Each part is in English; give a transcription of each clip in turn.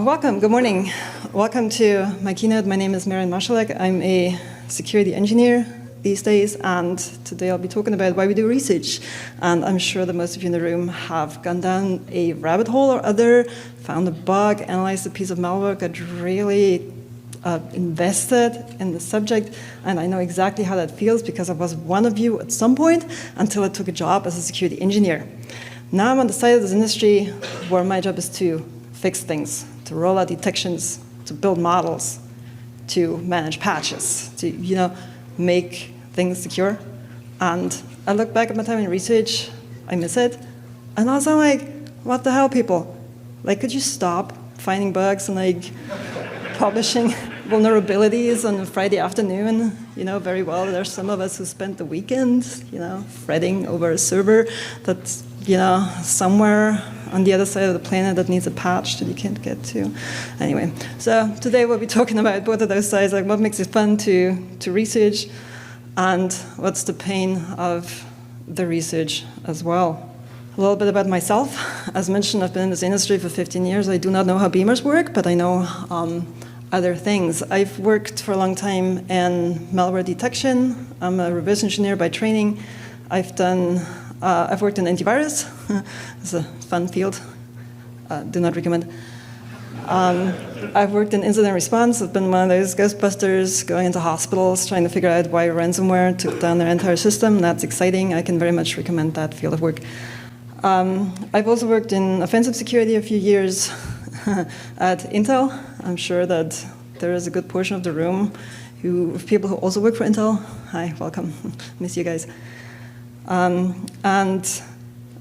Welcome, good morning. Welcome to my keynote. My name is Marion Marschalek. I'm a security engineer these days, and today I'll be talking about why we do research. And I'm sure that most of you in the room have gone down a rabbit hole or other, found a bug, analyzed a piece of malware, got really invested in the subject, and I know exactly how that feels because I was one of you at some point until I took a job as a security engineer. Now I'm on the side of this industry where my job is to fix things, to roll out detections, to build models, to manage patches, to make things secure. And I look back at my time in research, I miss it, and also I'm like, what the hell, people? Like, could you stop finding bugs and like publishing vulnerabilities on a Friday afternoon? Very well, there's some of us who spent the weekend, fretting over a server that's, somewhere on the other side of the planet that needs a patch that you can't get to. Anyway, so today we'll be talking about both of those sides, like what makes it fun to research and what's the pain of the research as well. A little bit about myself. As mentioned, I've been in this industry for 15 years. I do not know how beamers work, but I know other things. I've worked for a long time in malware detection. I'm a reverse engineer by training. I've worked in antivirus. It's a fun field. Do not recommend. I've worked in incident response. I've been one of those Ghostbusters going into hospitals trying to figure out why ransomware took down their entire system. That's exciting. I can very much recommend that field of work. I've also worked in offensive security a few years at Intel. I'm sure that there is a good portion of the room of people who also work for Intel. Hi, welcome. Miss you guys. And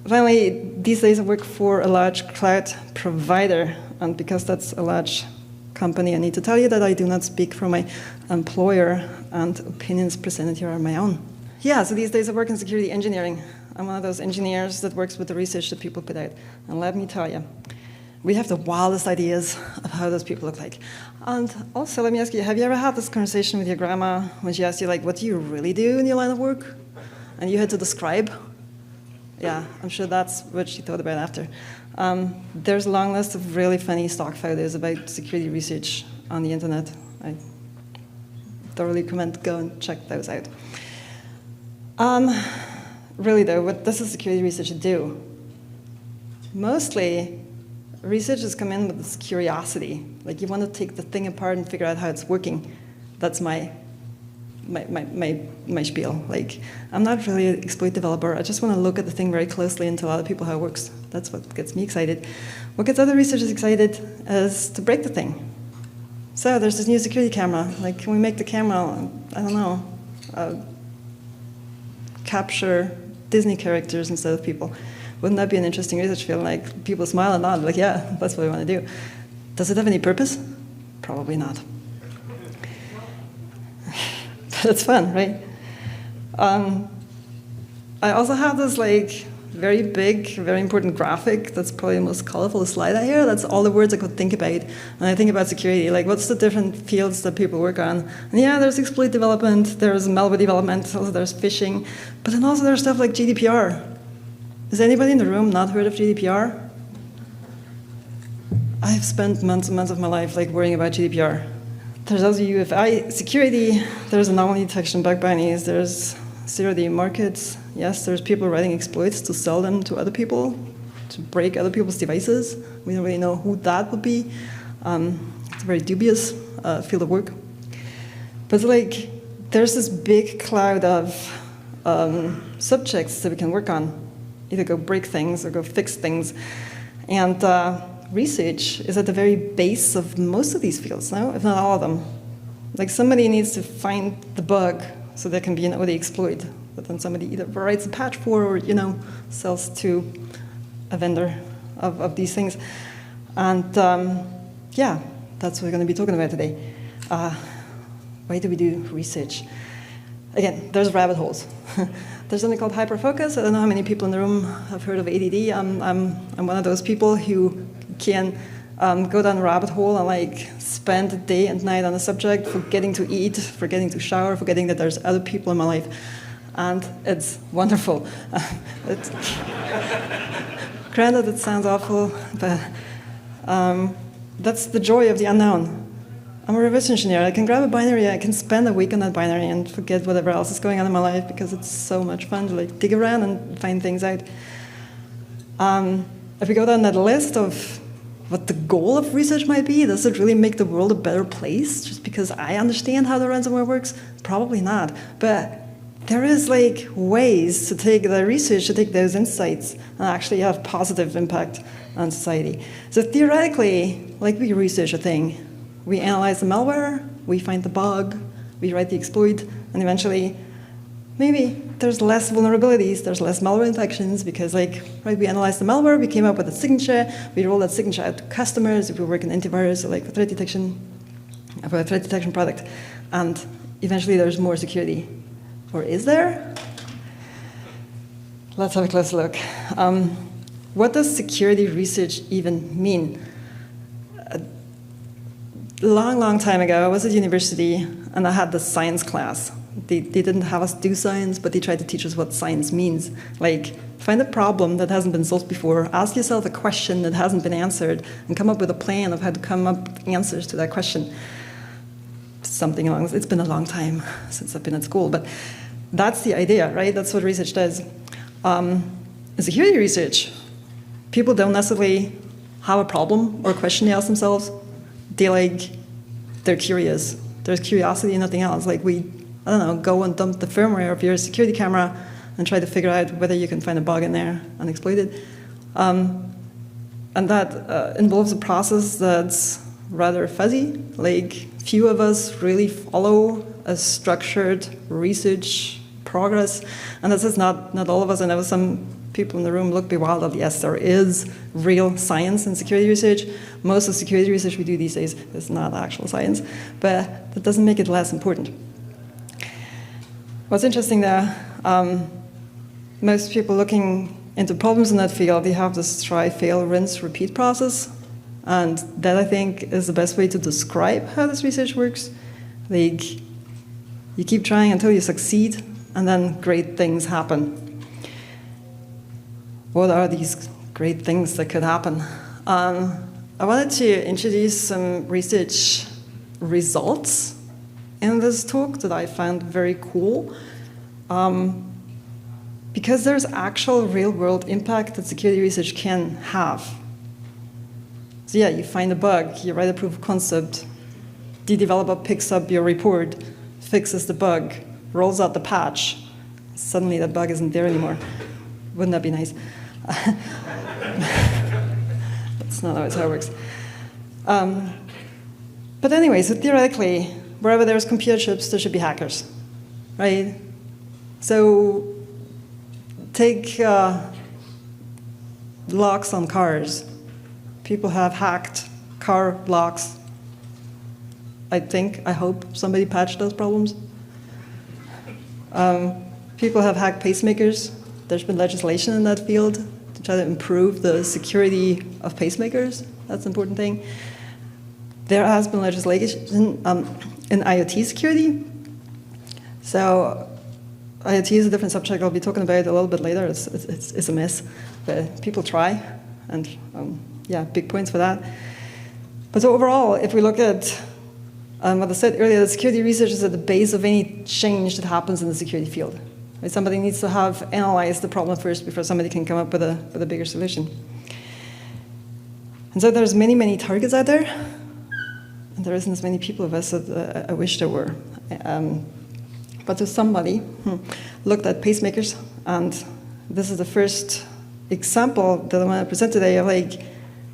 finally, these days I work for a large cloud provider. And because that's a large company, I need to tell you that I do not speak for my employer, and opinions presented here are my own. Yeah, so these days I work in security engineering. I'm one of those engineers that works with the research that people put out. And let me tell you, we have the wildest ideas of how those people look like. And also, let me ask you, have you ever had this conversation with your grandma when she asked you, like, what do you really do in your line of work? And you had to describe? Yeah, I'm sure that's what she thought about after. There's a long list of really funny stock photos about security research on the internet. I thoroughly recommend go and check those out. Really though, what does a security researcher do? Mostly, researchers come in with this curiosity. Like, you want to take the thing apart and figure out how it's working. That's my spiel. Like, I'm not really an exploit developer. I just want to look at the thing very closely and tell other people how it works. That's what gets me excited. What gets other researchers excited is to break the thing. So there's this new security camera. Like, can we make the camera, I don't know, capture Disney characters instead of people? Wouldn't that be an interesting research field? Like, people smile and nod, like, yeah, that's what we want to do. Does it have any purpose? Probably not. But it's fun, right? I also have this very big, very important graphic. That's probably the most colorful slide I hear. That's all the words I could think about when I think about security. Like, what's the different fields that people work on? And yeah, there's exploit development, there's malware development, also there's phishing, but then also there's stuff like GDPR. Has anybody in the room not heard of GDPR? I've spent months and months of my life worrying about GDPR. There's also UEFI security, there's anomaly detection, bug bounties, there's zero-day markets. Yes, there's people writing exploits to sell them to other people, to break other people's devices. We don't really know who that would be. It's a very dubious field of work. But there's this big cloud of subjects that we can work on. Either go break things or go fix things. And research is at the very base of most of these fields, no? If not all of them. Like, somebody needs to find the bug so there can be an OD exploit that then somebody either writes a patch for or, sells to a vendor of these things. And yeah, that's what we're going to be talking about today. Why do we do research? Again, there's rabbit holes. There's something called hyperfocus. I don't know how many people in the room have heard of ADD. I'm one of those people who can go down a rabbit hole and spend a day and night on a subject, forgetting to eat, forgetting to shower, forgetting that there's other people in my life. And it's wonderful. Granted, it sounds awful, but that's the joy of the unknown. I'm a reverse engineer. I can grab a binary, I can spend a week on that binary and forget whatever else is going on in my life because it's so much fun to like dig around and find things out. If we go down that list of what the goal of research might be, does it really make the world a better place just because I understand how the ransomware works? Probably not. But there is like ways to take the research, to take those insights and actually have positive impact on society. So theoretically, like we research a thing, we analyze the malware, we find the bug, we write the exploit, and eventually, maybe there's less vulnerabilities, there's less malware infections, because we analyzed the malware, we came up with a signature, we rolled that signature out to customers if we work in antivirus or like for threat detection, for a threat detection product, and eventually there's more security. Or is there? Let's have a close look. What does security research even mean? A long time ago, I was at university and I had the science class. They didn't have us do science, but they tried to teach us what science means. Like, find a problem that hasn't been solved before, ask yourself a question that hasn't been answered, and come up with a plan of how to come up with answers to that question. Something along this. It's been a long time since I've been at school, but that's the idea, right? That's what research does. In security research, people don't necessarily have a problem or a question they ask themselves. They're curious. There's curiosity and nothing else. Like I don't know, go and dump the firmware of your security camera and try to figure out whether you can find a bug in there and exploit it. And that involves a process that's rather fuzzy. Like, few of us really follow a structured research progress. And this is not all of us. I know some people in the room look bewildered. Yes, there is real science in security research. Most of the security research we do these days is not actual science, but that doesn't make it less important. What's interesting there, most people looking into problems in that field, they have this try, fail, rinse, repeat process. And that, I think, is the best way to describe how this research works. Like, you keep trying until you succeed, and then great things happen. What are these great things that could happen? I wanted to introduce some research results in this talk that I found very cool, because there's actual real-world impact that security research can have. So yeah, you find a bug, you write a proof of concept, the developer picks up your report, fixes the bug, rolls out the patch. Suddenly that bug isn't there anymore. Wouldn't that be nice? That's not always how it works. But anyway, so theoretically, wherever there's computer chips, there should be hackers, right? So take locks on cars. People have hacked car locks. I hope somebody patched those problems. People have hacked pacemakers. There's been legislation in that field to try to improve the security of pacemakers. That's an important thing. There has been legislation in IoT security. So IoT is a different subject I'll be talking about a little bit later. It's a mess, but people try, and yeah, big points for that. But so overall, if we look at what I said earlier, the security research is at the base of any change that happens in the security field. Right? Somebody needs to have analyzed the problem first before somebody can come up with a bigger solution. And so there's many targets out there, and there isn't as many people of us that I wish there were. But so somebody looked at pacemakers, and this is the first example that I want to present today of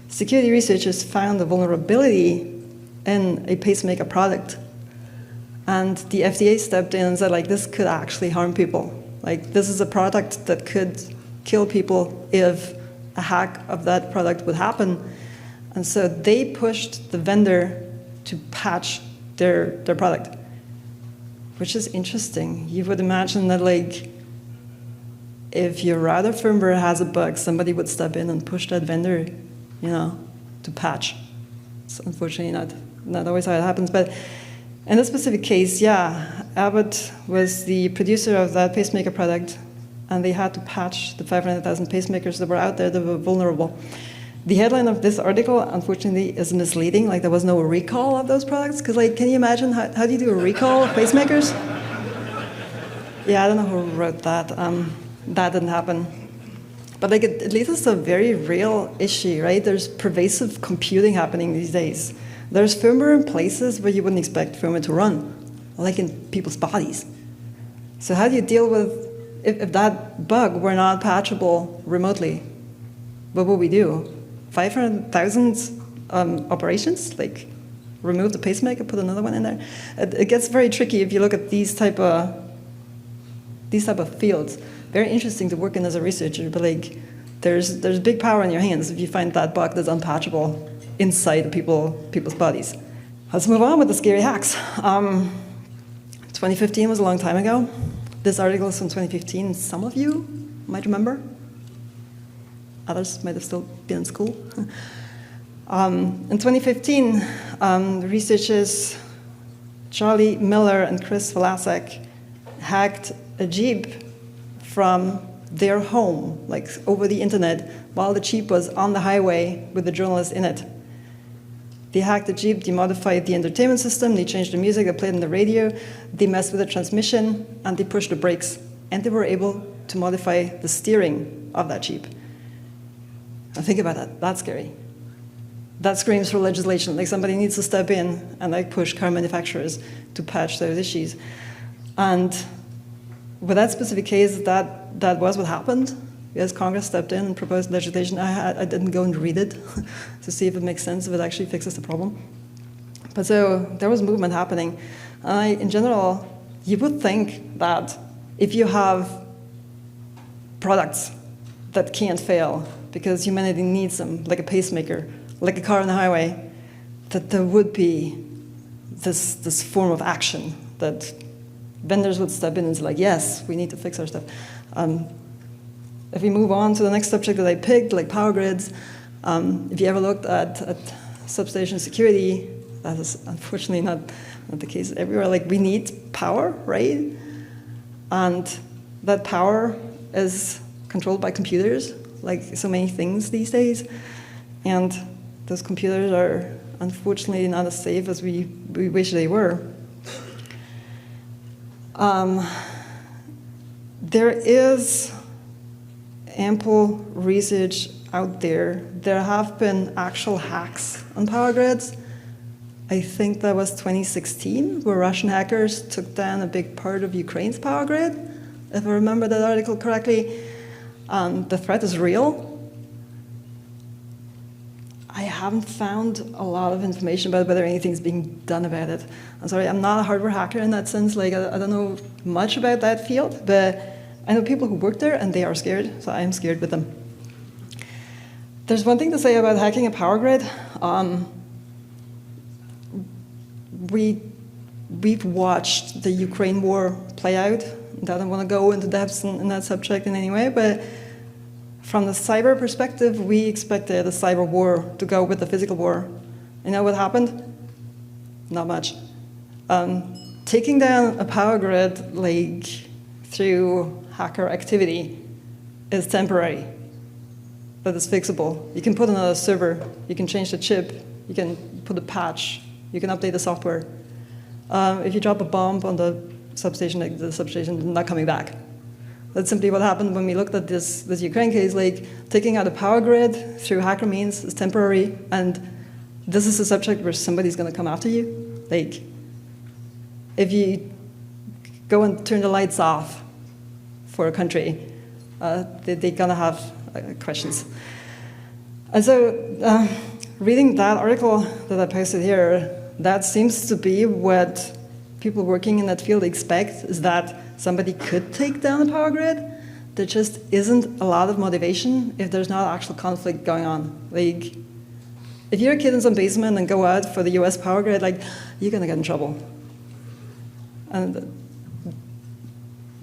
security researchers found a vulnerability in a pacemaker product. And the FDA stepped in and said, this could actually harm people. This is a product that could kill people if a hack of that product would happen. And so they pushed the vendor to patch their product, which is interesting. You would imagine that if your router firmware has a bug, somebody would step in and push that vendor, to patch. It's unfortunately not always how it happens, but in this specific case, yeah, Abbott was the producer of that pacemaker product, and they had to patch the 500,000 pacemakers that were out there that were vulnerable. The headline of this article, unfortunately, is misleading. Like, there was no recall of those products. Because, like, can you imagine how do you do a recall of pacemakers? Yeah, I don't know who wrote that. That didn't happen. But like, it leads us to a very real issue, right? There's pervasive computing happening these days. There's firmware in places where you wouldn't expect firmware to run, like in people's bodies. So how do you deal with if that bug were not patchable remotely? What would we do? 500,000 operations? Like, remove the pacemaker, put another one in there? It gets very tricky if you look at these type of fields. Very interesting to work in as a researcher, but like, there's big power in your hands if you find that bug that's unpatchable inside people's bodies. Let's move on with the scary hacks. 2015 was a long time ago. This article is from 2015. Some of you might remember. Others might have still been in school. In 2015, the researchers Charlie Miller and Chris Velasek hacked a Jeep from their home, like over the internet, while the Jeep was on the highway with the journalist in it. They hacked the Jeep, they modified the entertainment system, they changed the music, they played on the radio, they messed with the transmission, and they pushed the brakes. And they were able to modify the steering of that Jeep. Now think about that, that's scary. That screams for legislation, like somebody needs to step in and like push car manufacturers to patch those issues. And with that specific case, that was what happened. Yes, Congress stepped in and proposed legislation. I didn't go and read it to see if it makes sense, if it actually fixes the problem. But so there was movement happening. In general, you would think that if you have products that can't fail because humanity needs them, like a pacemaker, like a car on the highway, that there would be this form of action that vendors would step in and say, like, yes, we need to fix our stuff. If we move on to the next subject that I picked, like power grids, if you ever looked at substation security, that is unfortunately not the case everywhere. Like, we need power, right? And that power is controlled by computers, like so many things these days. And those computers are unfortunately not as safe as we wish they were. There is ample research out there. There have been actual hacks on power grids. I think that was 2016, where Russian hackers took down a big part of Ukraine's power grid, if I remember that article correctly. The threat is real. I haven't found a lot of information about whether anything's being done about it. I'm sorry, I'm not a hardware hacker in that sense. Like, I don't know much about that field, but I know people who work there, and they are scared, so I am scared with them. There's one thing to say about hacking a power grid. We've watched the Ukraine war play out. I don't want to go into depths in that subject in any way, but from the cyber perspective, we expected a cyber war to go with the physical war. You know what happened? Not much. Taking down a power grid, like, through hacker activity is temporary, but it's fixable. You can put another server, you can change the chip, you can put a patch, you can update the software. If you drop a bomb on the substation, like, the substation is not coming back. That's simply what happened when we looked at this Ukraine case. Like, taking out a power grid through hacker means is temporary, and this is a subject where somebody's going to come after you. Like, if you go and turn the lights off for a country, they're going to have questions. And so reading that article that I posted here, that seems to be what people working in that field expect, is that somebody could take down a power grid. There just isn't a lot of motivation if there's not actual conflict going on. Like, if you're a kid in some basement and go out for the US power grid, like, you're going to get in trouble. And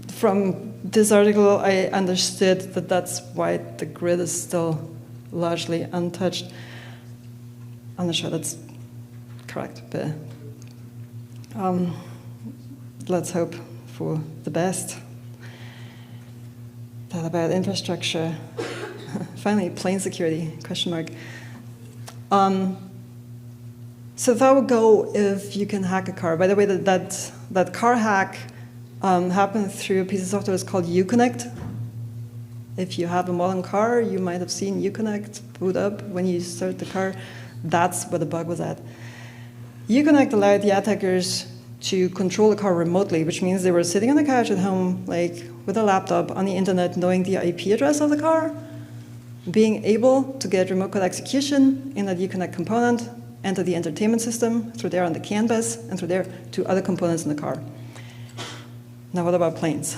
from this article, I understood that that's why the grid is still largely untouched. I'm not sure that's correct, but let's hope for the best. That about infrastructure. Finally, plane security, question mark. So that would go if you can hack a car. By the way, that car hack happened through a piece of software that's called Uconnect. If you have a modern car, you might have seen Uconnect boot up when you start the car. That's where the bug was at. Uconnect allowed the attackers to control the car remotely, which means they were sitting on the couch at home, like with a laptop on the internet, knowing the IP address of the car, being able to get remote code execution in that Uconnect component, enter the entertainment system through there on the CAN bus, and through there to other components in the car. Now, what about planes?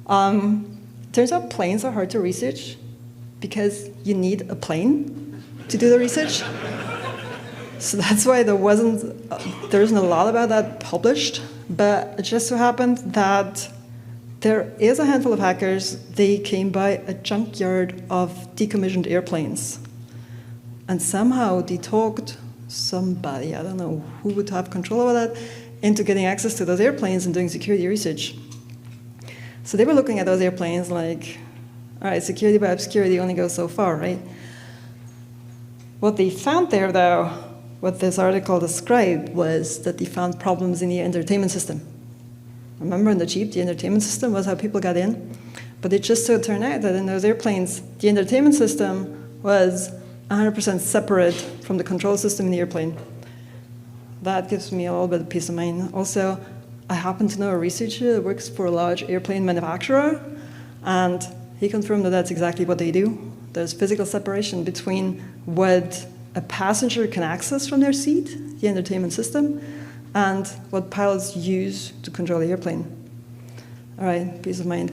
Turns out planes are hard to research because you need a plane to do the research. So that's why there isn't a lot about that published, but it just so happened that there is a handful of hackers. They came by a junkyard of decommissioned airplanes, and somehow they talked somebody, I don't know who would have control over that, into getting access to those airplanes and doing security research. So they were looking at those airplanes like, all right, security by obscurity only goes so far, right? What they found there, though, what this article described, was that they found problems in the entertainment system. Remember in the Jeep, the entertainment system was how people got in? But it just so turned out that in those airplanes, the entertainment system was 100% separate from the control system in the airplane. That gives me a little bit of peace of mind. Also, I happen to know a researcher that works for a large airplane manufacturer, and he confirmed that that's exactly what they do. There's physical separation between what a passenger can access from their seat, the entertainment system, and what pilots use to control the airplane. All right, peace of mind.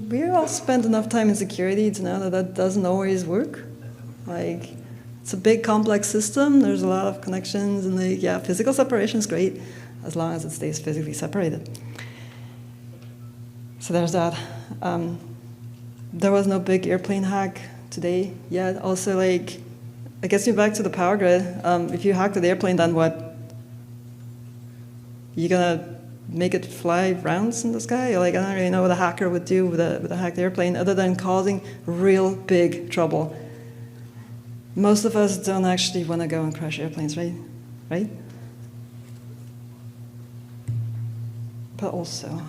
We all spent enough time in security to know that that doesn't always work. Like, it's a big, complex system. There's a lot of connections, and yeah, physical separation is great as long as it stays physically separated. So there's that. There was no big airplane hack today yet. Also, like, it gets me back to the power grid. If you hack the airplane, then what? You gonna make it fly rounds in the sky? Like, I don't really know what a hacker would do with a hacked airplane other than causing real big trouble. Most of us don't actually want to go and crash airplanes, right? Right? But also,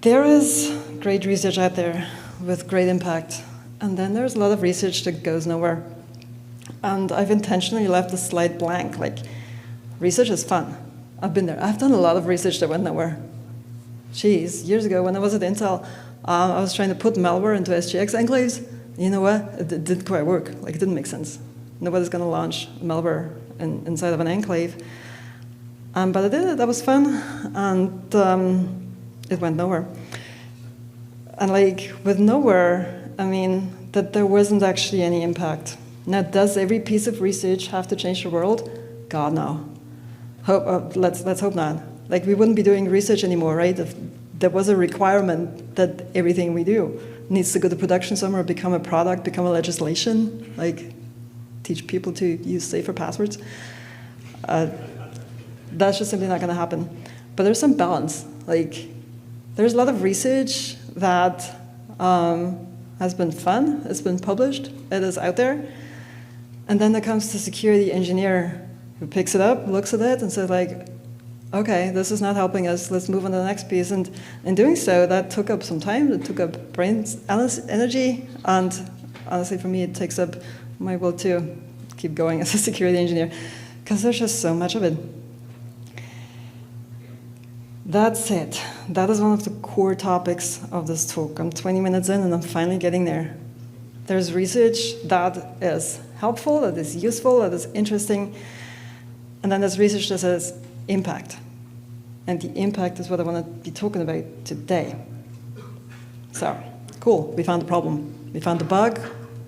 there is great research out there with great impact, and then there's a lot of research that goes nowhere. And I've intentionally left the slide blank. Like, research is fun. I've been there. I've done a lot of research that went nowhere. Jeez, years ago when I was at Intel, I was trying to put malware into SGX enclaves. You know what? It didn't quite work. Like, it didn't make sense. Nobody's going to launch malware inside of an enclave. But I did it. That was fun. And it went nowhere. And like, with nowhere, I mean that there wasn't actually any impact. Now, does every piece of research have to change the world? God, no. Let's hope not. Like, we wouldn't be doing research anymore, right? If there was a requirement that everything we do needs to go to production somewhere, become a product, become a legislation, like teach people to use safer passwords. That's just simply not going to happen. But there's some balance. Like, there's a lot of research that has been fun. It's been published. It is out there. And then there comes the security engineer who picks it up, looks at it, and says, like, okay, this is not helping us. Let's move on to the next piece. And in doing so, that took up some time. It took up brain energy. And honestly, for me, it takes up my will to keep going as a security engineer, because there's just so much of it. That's it. That is one of the core topics of this talk. I'm 20 minutes in, and I'm finally getting there. There's research that is helpful, that is useful, that is interesting. And then there's research that says impact. And the impact is what I want to be talking about today. So, cool. We found the problem. We found the bug.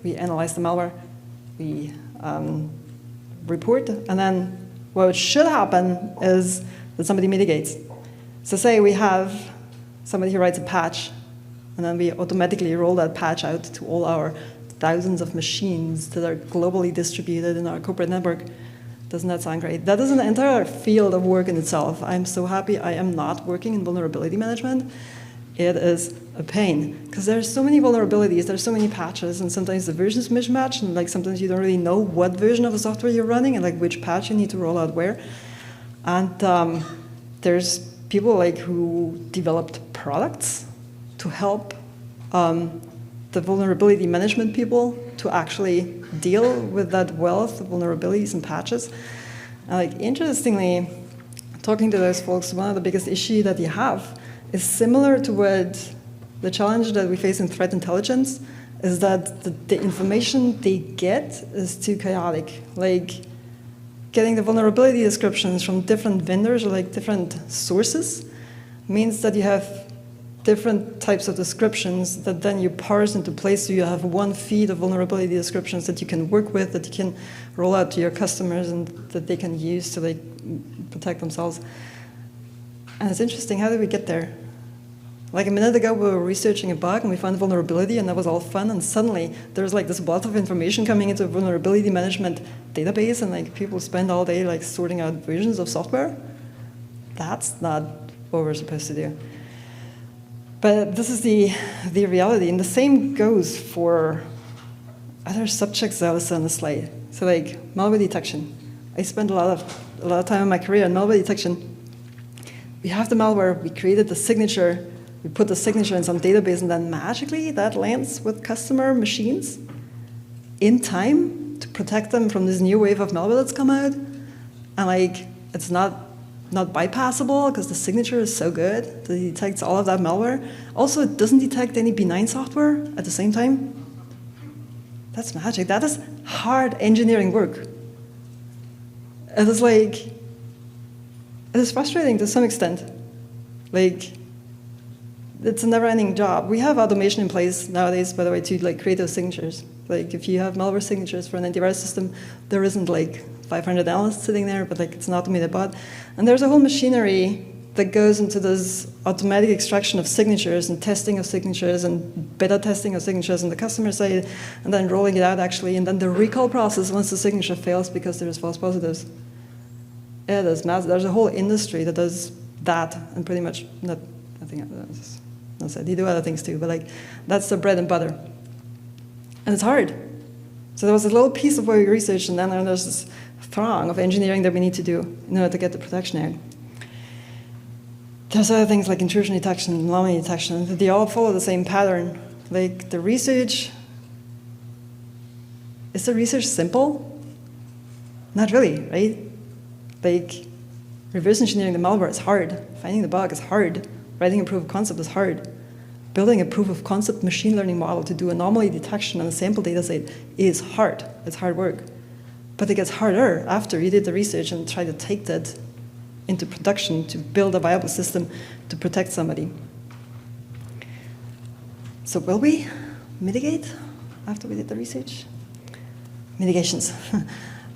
We analyzed the malware. We report. And then what should happen is that somebody mitigates. So say we have somebody who writes a patch, and then we automatically roll that patch out to all our thousands of machines that are globally distributed in our corporate network. Doesn't that sound great? That is an entire field of work in itself. I'm so happy I am not working in vulnerability management. it is a pain. Because there's so many vulnerabilities, there's so many patches, and sometimes the versions mismatch, and like sometimes you don't really know what version of the software you're running and like which patch you need to roll out where. And there's people like who developed products to help the vulnerability management people to actually deal with that wealth of vulnerabilities and patches. Like interestingly, talking to those folks, one of the biggest issues that you have is similar to what the challenge that we face in threat intelligence is that the information they get is too chaotic. Like getting the vulnerability descriptions from different vendors or like different sources means that you have different types of descriptions that then you parse into place so you have one feed of vulnerability descriptions that you can work with, that you can roll out to your customers and that they can use to like protect themselves. And it's interesting, how did we get there? Like a minute ago we were researching a bug and we found a vulnerability and that was all fun, and suddenly there's like this wealth of information coming into a vulnerability management database and like people spend all day like sorting out versions of software. That's not what we're supposed to do. But this is the reality, and the same goes for other subjects that I listed on the slide. So like malware detection. I spent a lot of time in my career on malware detection. We have the malware, we created the signature, we put the signature in some database, and then magically that lands with customer machines in time to protect them from this new wave of malware that's come out. And like it's not bypassable because the signature is so good that it detects all of that malware. Also, it doesn't detect any benign software at the same time. That's magic. That is hard engineering work. It is like, it is frustrating to some extent. Like, it's a never-ending job. We have automation in place nowadays, by the way, to like create those signatures. Like, if you have malware signatures for an antivirus system, there isn't like 500 analysts sitting there, but like it's an automated bot. And there's a whole machinery that goes into this automatic extraction of signatures and testing of signatures and beta testing of signatures on the customer side, and then rolling it out actually, and then the recall process once the signature fails because there's false positives. Yeah, there's a whole industry that does that, and pretty much not. I think that's it. They do other things too, but like that's the bread and butter, and it's hard. So there was a little piece of what we researched, and then there's this throng of engineering that we need to do in order to get the protection out. There's other things like intrusion detection and anomaly detection. They all follow the same pattern. Like the research, is the research simple? Not really, right? Like reverse engineering the malware is hard. Finding the bug is hard. Writing a proof of concept is hard. Building a proof of concept machine learning model to do anomaly detection on a sample data set is hard. It's hard work. But it gets harder after you did the research and try to take that into production to build a viable system to protect somebody. So will we mitigate after we did the research? Mitigations.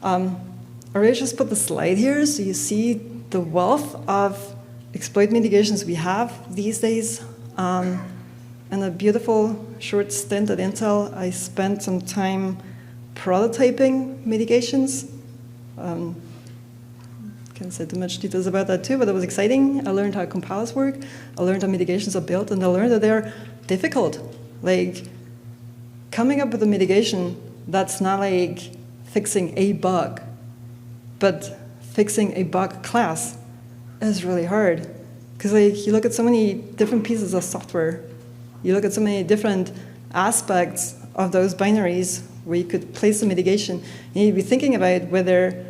I really just put the slide here so you see the wealth of exploit mitigations we have these days. In a beautiful short stint at Intel, I spent some time prototyping mitigations. Can't say too much details about that too, but it was exciting. I learned how compilers work. I learned how mitigations are built, and I learned that they're difficult. Like coming up with a mitigation that's not like fixing a bug, but fixing a bug class is really hard. Because like you look at so many different pieces of software, you look at so many different aspects of those binaries where you could place the mitigation. You need to be thinking about whether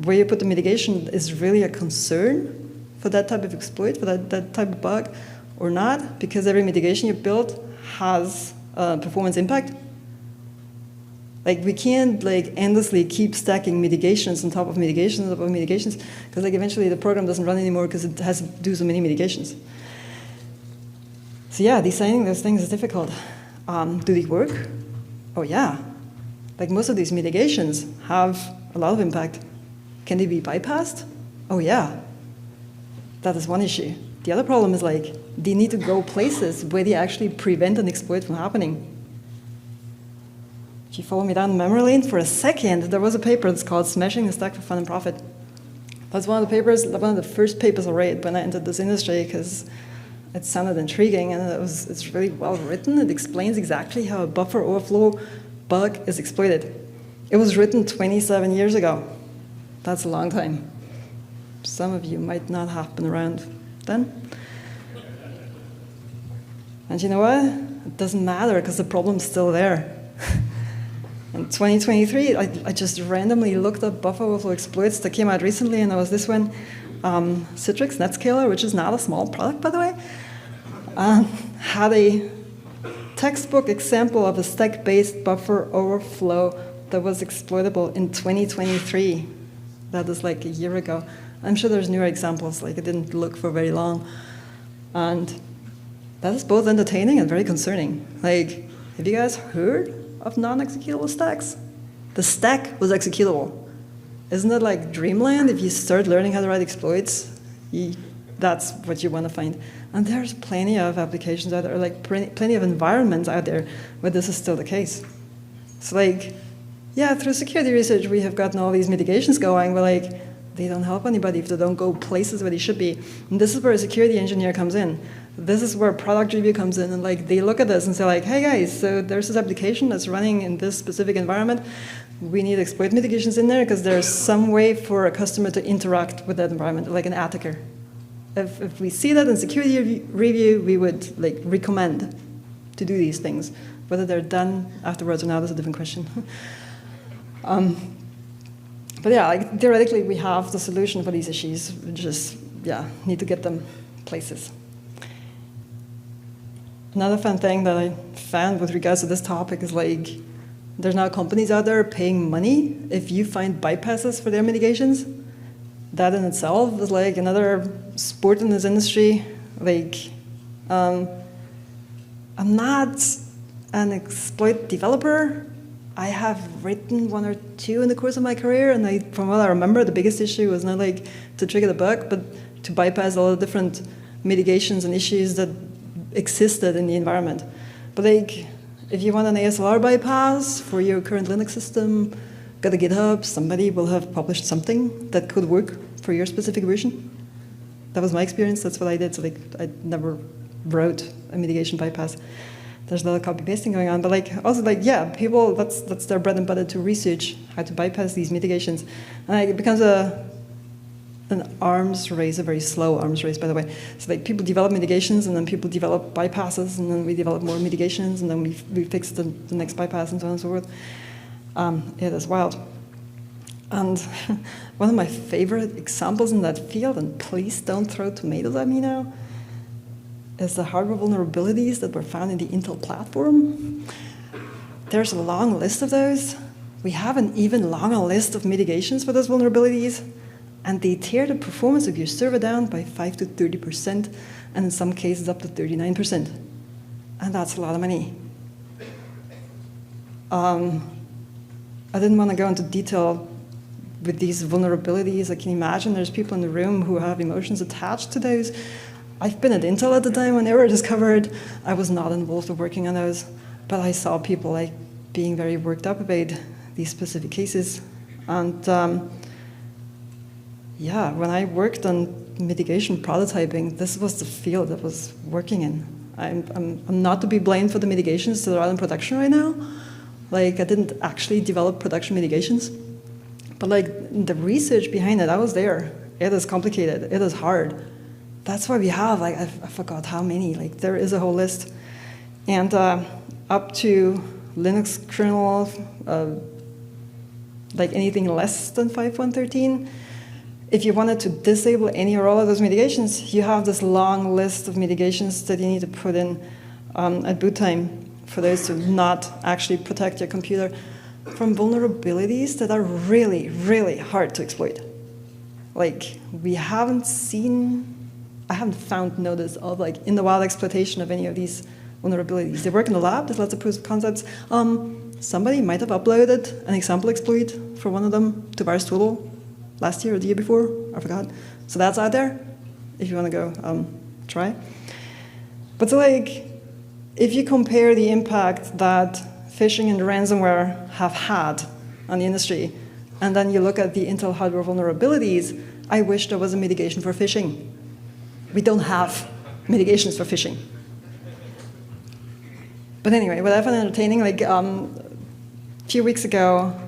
where you put the mitigation is really a concern for that type of exploit, for that type of bug, or not, because every mitigation you build has a performance impact. Like we can't like endlessly keep stacking mitigations on top of mitigations on top of mitigations, because like eventually the program doesn't run anymore because it has to do so many mitigations. So yeah, designing those things is difficult. Do they work? Oh yeah. Like most of these mitigations have a lot of impact. Can they be bypassed? Oh yeah. That is one issue. The other problem is like they need to go places where they actually prevent an exploit from happening. If you follow me down memory lane for a second, there was a paper that's called Smashing the Stack for Fun and Profit. That's one of the papers, one of the first papers I read when I entered this industry, because it sounded intriguing, and it's really well written. It explains exactly how a buffer overflow bug is exploited. It was written 27 years ago. That's a long time. Some of you might not have been around then. And you know what? It doesn't matter, because the problem's still there. In 2023, I just randomly looked up buffer overflow exploits that came out recently, and there was this one, Citrix NetScaler, which is not a small product, by the way, had a textbook example of a stack-based buffer overflow that was exploitable in 2023. That is like a year ago. I'm sure there's newer examples, like I didn't look for very long. And that is both entertaining and very concerning. Like, have you guys heard of non-executable stacks? The stack was executable. Isn't it like dreamland? If you start learning how to write exploits, that's what you want to find. And there's plenty of applications out there, like plenty of environments out there where this is still the case. So like, yeah, through security research, we have gotten all these mitigations going, but like, they don't help anybody if they don't go places where they should be. And this is where a security engineer comes in. This is where product review comes in, and like they look at this and say like, hey guys, so there's this application that's running in this specific environment. We need exploit mitigations in there because there's some way for a customer to interact with that environment, like an attacker. If we see that in security review, we would like recommend to do these things. Whether they're done afterwards or not is a different question. But yeah, like, theoretically, we have the solution for these issues. We just, yeah, need to get them places. Another fun thing that I found with regards to this topic is like, there's now companies out there paying money if you find bypasses for their mitigations. That in itself is like another sport in this industry. Like, I'm not an exploit developer. I have written one or two in the course of my career, and from what I remember, the biggest issue was not like to trigger the bug, but to bypass all the different mitigations and issues that existed in the environment. But like, if you want an ASLR bypass for your current Linux system, go to GitHub, somebody will have published something that could work for your specific version. That was my experience, that's what I did, so like, I never wrote a mitigation bypass. There's a lot of copy pasting going on, but like also like, yeah, people, that's their bread and butter to research how to bypass these mitigations. And like, it becomes an arms race, a very slow arms race, by the way. So like, people develop mitigations, and then people develop bypasses, and then we develop more mitigations, and then we fix the next bypass, and so on and so forth. It is wild. And one of my favorite examples in that field, and please don't throw tomatoes at me now, is the hardware vulnerabilities that were found in the Intel platform. There's a long list of those. We have an even longer list of mitigations for those vulnerabilities, and they tear the performance of your server down by 5 to 30%, and in some cases up to 39%. And that's a lot of money. I didn't want to go into detail with these vulnerabilities. I can imagine there's people in the room who have emotions attached to those. I've been at Intel at the time when they were discovered. I was not involved in working on those, but I saw people like being very worked up about these specific cases. And yeah, when I worked on mitigation prototyping, this was the field that was working in. I'm not to be blamed for the mitigations that are out in production right now. Like, I didn't actually develop production mitigations, but like the research behind it, I was there. It is complicated. It is hard. That's why we have, like, I forgot how many, like there is a whole list. And up to Linux kernel, like anything less than 5.1.13, if you wanted to disable any or all of those mitigations, you have this long list of mitigations that you need to put in at boot time for those to not actually protect your computer from vulnerabilities that are really, really hard to exploit. Like, I haven't found notice of like in the wild exploitation of any of these vulnerabilities. They work in the lab, there's lots of proofs of concepts. Somebody might have uploaded an example exploit for one of them to VirusTotal last year or the year before, I forgot. So that's out there, if you want to go try. But so like, if you compare the impact that phishing and ransomware have had on the industry, and then you look at the Intel hardware vulnerabilities, I wish there was a mitigation for phishing. We don't have mitigations for phishing. But anyway, what I found entertaining, like a few weeks ago,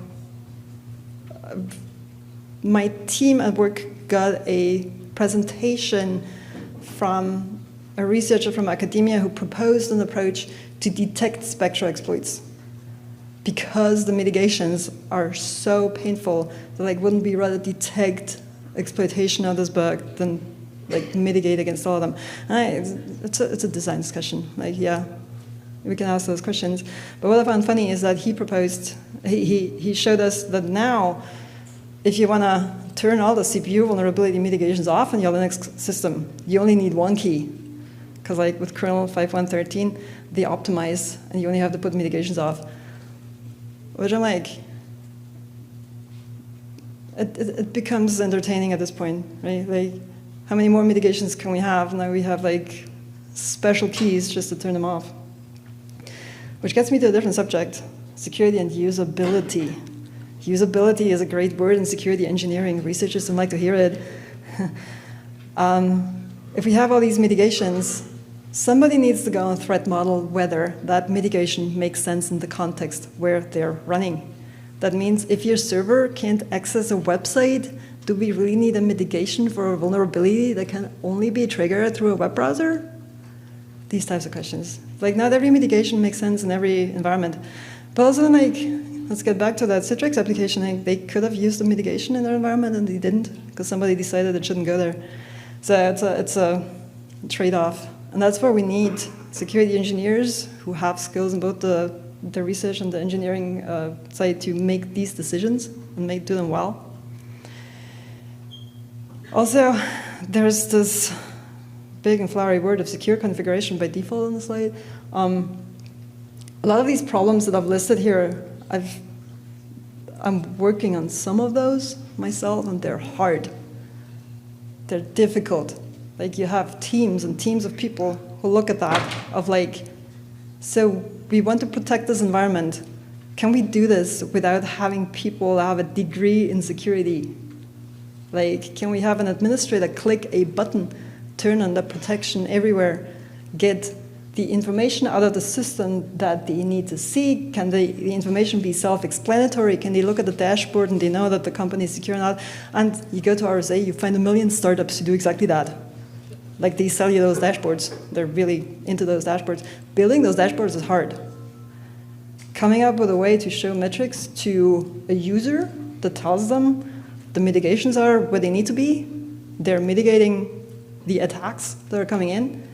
my team at work got a presentation from a researcher from academia who proposed an approach to detect spectral exploits. Because the mitigations are so painful, that like wouldn't be rather detect exploitation of this bug than like mitigate against all of them. It's a design discussion. Like, yeah, we can ask those questions. But what I found funny is that he proposed, he showed us that now, if you want to turn all the CPU vulnerability mitigations off in your Linux system, you only need one key. Because like with kernel 5.1.13, they optimize, and you only have to put mitigations off. Which I'm like, it becomes entertaining at this point, right? Like, how many more mitigations can we have? Now we have like special keys just to turn them off. Which gets me to a different subject, security and usability. Usability is a great word in security engineering. Researchers don't like to hear it. If we have all these mitigations, somebody needs to go and threat model whether that mitigation makes sense in the context where they're running. That means if your server can't access a website, do we really need a mitigation for a vulnerability that can only be triggered through a web browser? These types of questions. Like, not every mitigation makes sense in every environment. But also, like, let's get back to that Citrix application. Like, they could have used a mitigation in their environment, and they didn't, because somebody decided it shouldn't go there. So it's a trade-off. And that's where we need security engineers who have skills in both the research and the engineering side to make these decisions and do them well. Also, there's this big and flowery word of secure configuration by default on the slide. A lot of these problems that I've listed here, I'm working on some of those myself, and they're hard. They're difficult. Like, you have teams and teams of people who look at that of like, so we want to protect this environment. Can we do this without having people have a degree in security? Like, can we have an administrator click a button, turn on the protection everywhere, get the information out of the system that they need to see? Can the information be self-explanatory? Can they look at the dashboard and they know that the company is secure or not? And you go to RSA, you find a million startups who do exactly that. Like, they sell you those dashboards. They're really into those dashboards. Building those dashboards is hard. Coming up with a way to show metrics to a user that tells them the mitigations are where they need to be, they're mitigating the attacks that are coming in,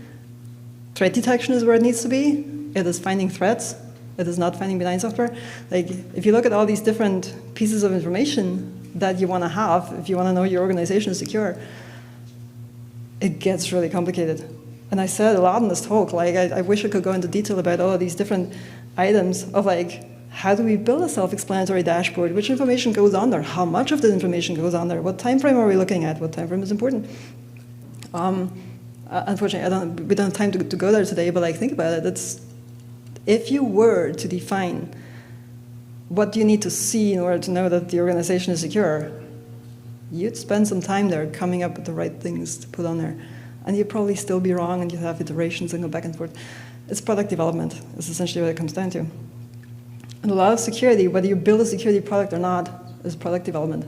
threat detection is where it needs to be, it is finding threats, it is not finding benign software. Like, if you look at all these different pieces of information that you want to have, if you want to know your organization is secure, it gets really complicated. And I said a lot in this talk, like, I wish I could go into detail about all of these different items of like, how do we build a self-explanatory dashboard? Which information goes on there? How much of the information goes on there? What time frame are we looking at? What time frame is important? Unfortunately, we don't have time to go there today, but like, think about it. If you were to define what you need to see in order to know that the organization is secure, you'd spend some time there coming up with the right things to put on there. And you'd probably still be wrong, and you'd have iterations and go back and forth. It's product development. It's essentially what it comes down to. And a lot of security, whether you build a security product or not, is product development.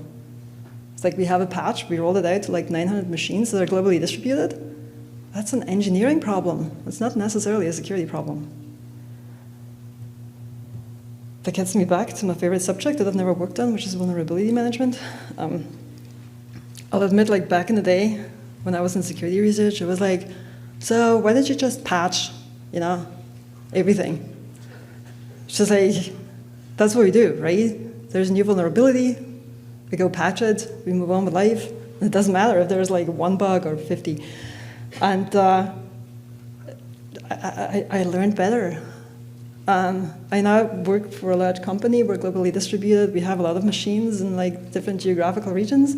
It's like, we have a patch, we rolled it out to like 900 machines that are globally distributed. That's an engineering problem. It's not necessarily a security problem. That gets me back to my favorite subject that I've never worked on, which is vulnerability management. I'll admit, like, back in the day, when I was in security research, it was like, so why don't you just patch, everything? It's just like, that's what we do, right? There's a new vulnerability, we go patch it, we move on with life. It doesn't matter if there's like one bug or 50. And I learned better. I now work for a large company, we're globally distributed, we have a lot of machines in like different geographical regions.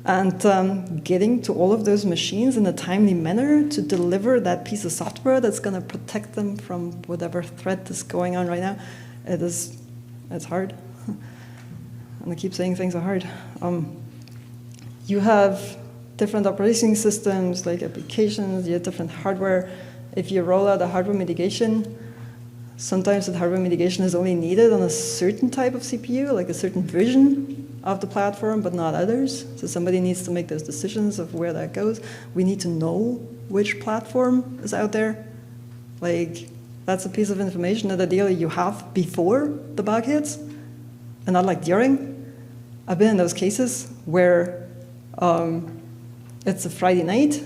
And getting to all of those machines in a timely manner to deliver that piece of software that's going to protect them from whatever threat is going on right now, it's hard. And I keep saying things are hard. You have different operating systems, like applications, you have different hardware. If you roll out a hardware mitigation, sometimes that hardware mitigation is only needed on a certain type of CPU, like a certain version of the platform, but not others. So somebody needs to make those decisions of where that goes. We need to know which platform is out there. Like, that's a piece of information that ideally you have before the bug hits, and not like during. I've been in those cases where it's a Friday night,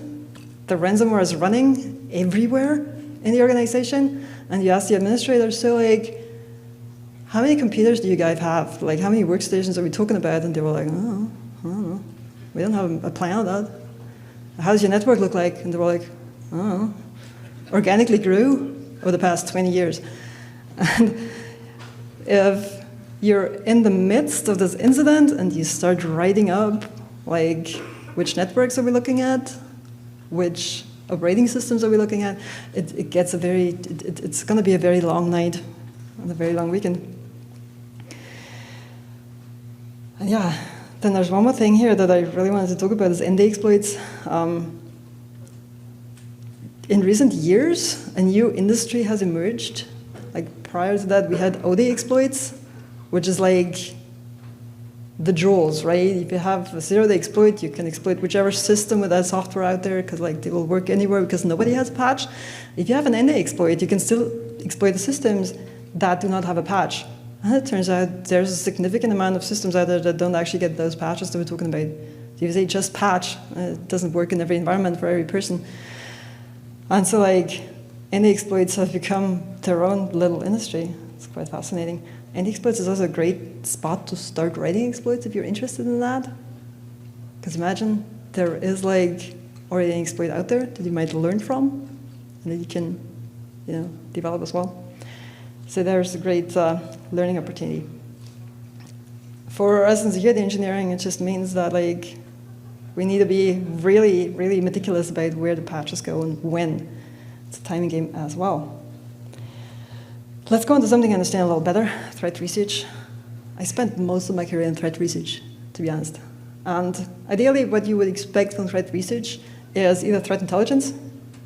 the ransomware is running everywhere in the organization, and you ask the administrator, so like, how many computers do you guys have? Like, how many workstations are we talking about? And they were like, oh, I don't know. We don't have a plan on that. How does your network look like? And they were like, I don't know. Organically grew over the past 20 years. And if you're in the midst of this incident and you start writing up, like, which networks are we looking at? Which operating systems are we looking at? It gets it's going to be a very long night and a very long weekend. And yeah, then there's one more thing here that I really wanted to talk about is ND exploits. In recent years, a new industry has emerged. Like prior to that, we had OD exploits, which is like the jewels, right? If you have a zero-day exploit, you can exploit whichever system with that software out there, because like they will work anywhere because nobody has a patch. If you have an ND exploit, you can still exploit the systems that do not have a patch. And it turns out there's a significant amount of systems out there that don't actually get those patches that we're talking about. If you say just patch, it doesn't work in every environment for every person. And so like, ND exploits have become their own little industry. It's quite fascinating. ND exploits is also a great spot to start writing exploits if you're interested in that. Because imagine there is like already an exploit out there that you might learn from and that you can, develop as well. So there's a great learning opportunity. For us in security engineering, it just means that like we need to be really, really meticulous about where the patches go and when. It's a timing game as well. Let's go into something I understand a little better, threat research. I spent most of my career in threat research, to be honest. And ideally, what you would expect from threat research is either threat intelligence.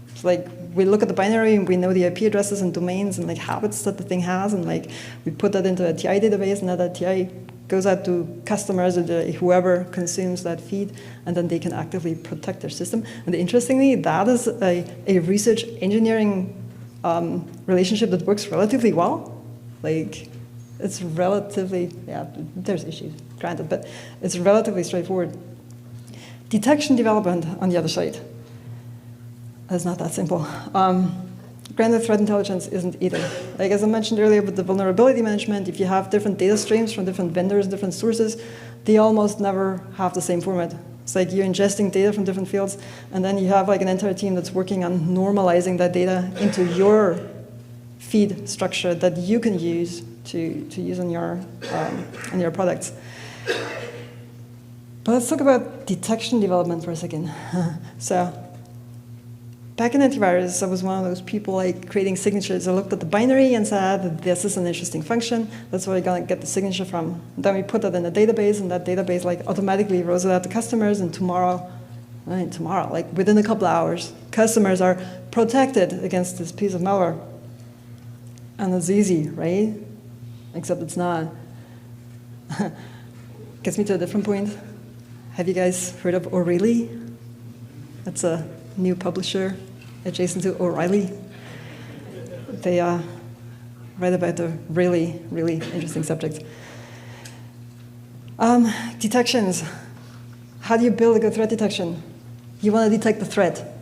It's like we look at the binary and we know the IP addresses and domains and like habits that the thing has, and like we put that into a TI database, and that TI goes out to customers or whoever consumes that feed, and then they can actively protect their system. And interestingly, that is a research engineering relationship that works relatively well. Like, it's relatively, there's issues, granted, but it's relatively straightforward. Detection development on the other side. It's not that simple. Granted, threat intelligence isn't either. Like as I mentioned earlier with the vulnerability management, if you have different data streams from different vendors, different sources, they almost never have the same format. It's like you're ingesting data from different fields, and then you have like an entire team that's working on normalizing that data into your feed structure that you can use to use on your products. But let's talk about detection development for a second. So, back in antivirus, I was one of those people like creating signatures. I looked at the binary and said, this is an interesting function. That's where I'm going to get the signature from. And then we put that in a database, and that database like automatically rolls it out to customers. And tomorrow, like within a couple hours, customers are protected against this piece of malware. And it's easy, right? Except it's not. Gets me to a different point. Have you guys heard of O'Reilly? It's a new publisher adjacent to O'Reilly. They write about a really, really interesting subject. Detections. How do you build a good threat detection? You want to detect the threat,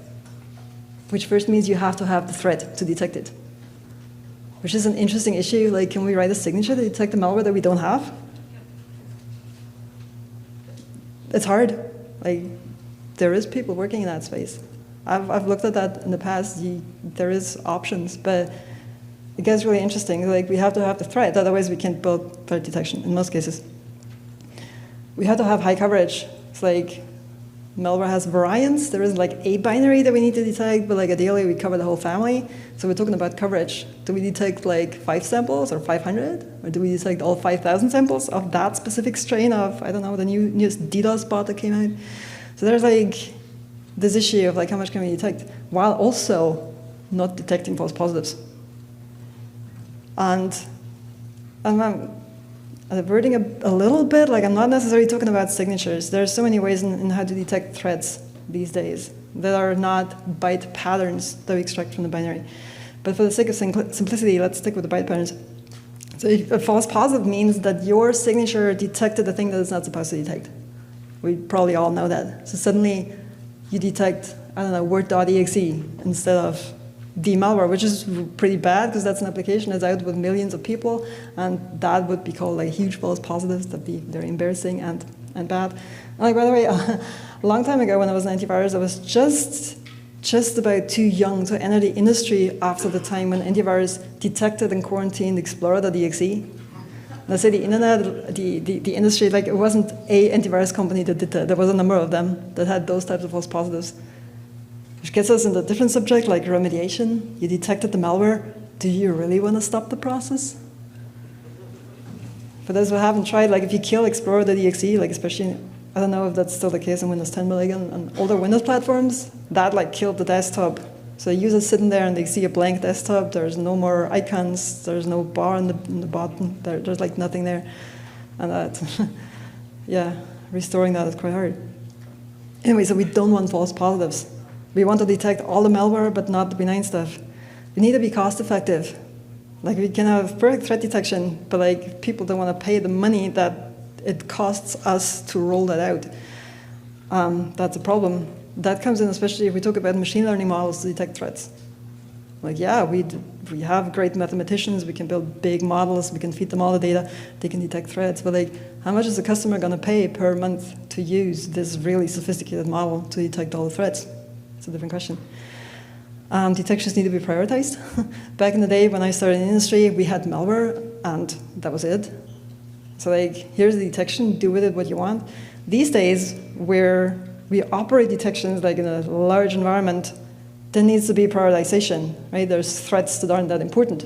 which first means you have to have the threat to detect it, which is an interesting issue. Like, can we write a signature to detect the malware that we don't have? It's hard. Like, there is people working in that space. I've looked at that in the past. There is options, but it gets really interesting. Like, we have to have the threat, otherwise we can't build threat detection in most cases. We have to have high coverage. It's like malware has variants. There isn't like a binary that we need to detect, but like ideally we cover the whole family. So we're talking about coverage. Do we detect like 5 samples or 500? Or do we detect all 5,000 samples of that specific strain of, I don't know, the newest DDoS bot that came out? So there's like this issue of like how much can we detect while also not detecting false positives. And I'm diverting a little bit, like I'm not necessarily talking about signatures. There's so many ways in how to detect threads these days that are not byte patterns that we extract from the binary. But for the sake of simplicity, let's stick with the byte patterns. So a false positive means that your signature detected the thing that it's not supposed to detect. We probably all know that. So suddenly you detect, I don't know, word.exe instead of the malware, which is pretty bad because that's an application that's out with millions of people, and that would be called like huge false positives. That'd be very embarrassing and bad. And like, by the way, a long time ago when I was an antivirus, I was just about too young to enter the industry after the time when antivirus detected and quarantined Explorer.exe. Let's say the internet, the industry, like it wasn't a antivirus company that did that. There was a number of them that had those types of false positives. Which gets us into a different subject like remediation. You detected the malware. Do you really want to stop the process? For those who haven't tried, like if you kill Explorer.exe, like especially, I don't know if that's still the case in Windows 10, but like on older Windows platforms, that like killed the desktop. So users sitting there and they see a blank desktop. There's no more icons. There's no bar in the bottom. There's like nothing there. And that, yeah, restoring that is quite hard. Anyway, so we don't want false positives. We want to detect all the malware, but not the benign stuff. We need to be cost effective. Like we can have perfect threat detection, but like people don't want to pay the money that it costs us to roll that out. That's a problem. That comes in especially if we talk about machine learning models to detect threats. Like, yeah, we have great mathematicians, we can build big models, we can feed them all the data, they can detect threats, but like, how much is the customer going to pay per month to use this really sophisticated model to detect all the threats? It's a different question. Detections need to be prioritized. Back in the day when I started in the industry, we had malware, and that was it. So like, here's the detection, do with it what you want. These days, where we operate detections like in a large environment, there needs to be prioritization, right? There's threats that aren't that important.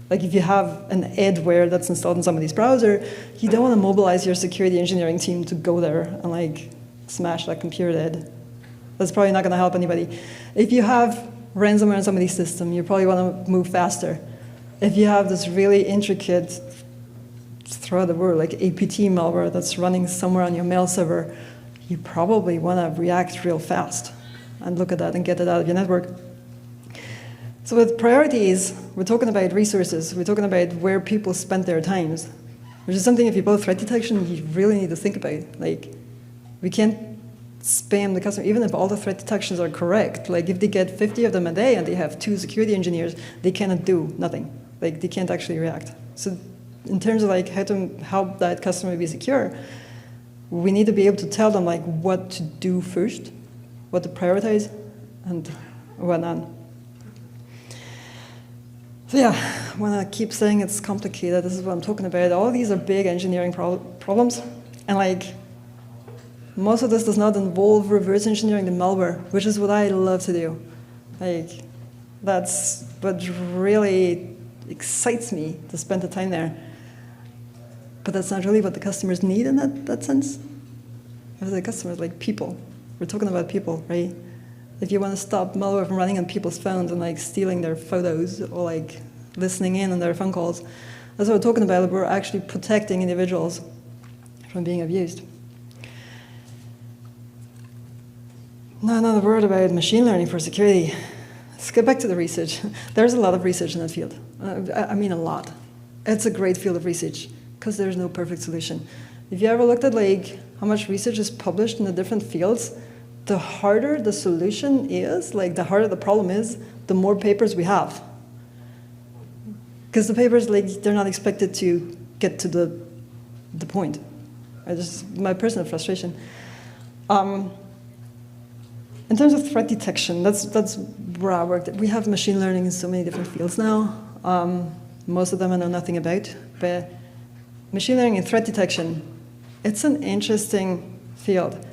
Like if you have an adware that's installed in somebody's browser, you don't want to mobilize your security engineering team to go there and like smash that computer dead. That's probably not going to help anybody. If you have ransomware in somebody's system, you probably want to move faster. If you have this really intricate, throughout the world, like APT malware that's running somewhere on your mail server, you probably want to react real fast and look at that and get it out of your network. So with priorities, we're talking about resources. We're talking about where people spend their times, which is something if you build threat detection, you really need to think about. Like, we can't spam the customer, even if all the threat detections are correct. Like, if they get 50 of them a day and they have 2 security engineers, they cannot do nothing. Like, they can't actually react. So in terms of like how to help that customer be secure, we need to be able to tell them like what to do first, what to prioritize, and what not. So yeah, when I keep saying it's complicated, this is what I'm talking about. All of these are big engineering problems, and like most of this does not involve reverse engineering the malware, which is what I love to do. Like, that's what really excites me to spend the time there. But that's not really what the customers need in that sense. The customers, like people. We're talking about people, right? If you want to stop malware from running on people's phones and like stealing their photos or like listening in on their phone calls, that's what we're talking about. We're actually protecting individuals from being abused. Now another word about machine learning for security. Let's get back to the research. There's a lot of research in that field. I mean a lot. It's a great field of research because there's no perfect solution. If you ever looked at like how much research is published in the different fields, the harder the solution is, like the harder the problem is, the more papers we have. Because the papers, like, they're not expected to get to the point. Just my personal frustration. In terms of threat detection, that's where I worked. We have machine learning in so many different fields now. Most of them I know nothing about, but machine learning and threat detection, it's an interesting field.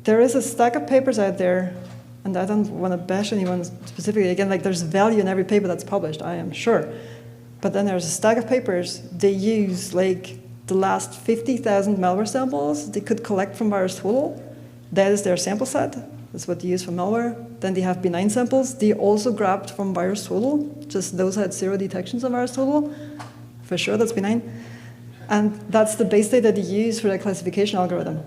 There is a stack of papers out there, and I don't want to bash anyone specifically. Again, like there's value in every paper that's published, I am sure. But then there's a stack of papers. They use like the last 50,000 malware samples they could collect from VirusTotal, That is their sample set. That's what they use for malware. Then they have benign samples. They also grabbed from VirusTotal. Just those had 0 detections on VirusTotal. For sure, that's benign. And that's the base data they use for their classification algorithm.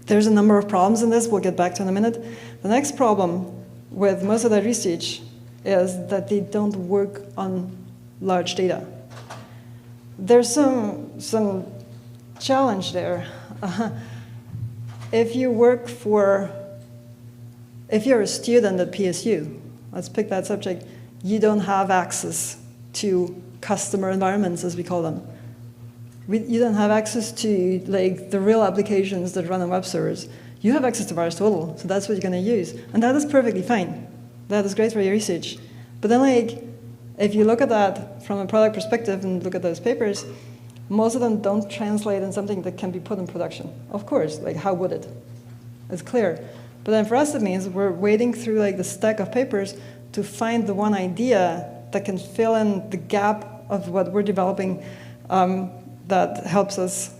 There's a number of problems in this. We'll get back to in a minute. The next problem with most of that research is that they don't work on large data. There's some challenge there. If you're a student at PSU, let's pick that subject, you don't have access to customer environments, as we call them. You don't have access to like the real applications that run on web servers. You have access to VirusTotal, so that's what you're going to use. And that is perfectly fine. That is great for your research. But then like, if you look at that from a product perspective and look at those papers, most of them don't translate in something that can be put in production. Of course, like how would it? It's clear. But then for us it means we're wading through like the stack of papers to find the one idea that can fill in the gap of what we're developing that helps us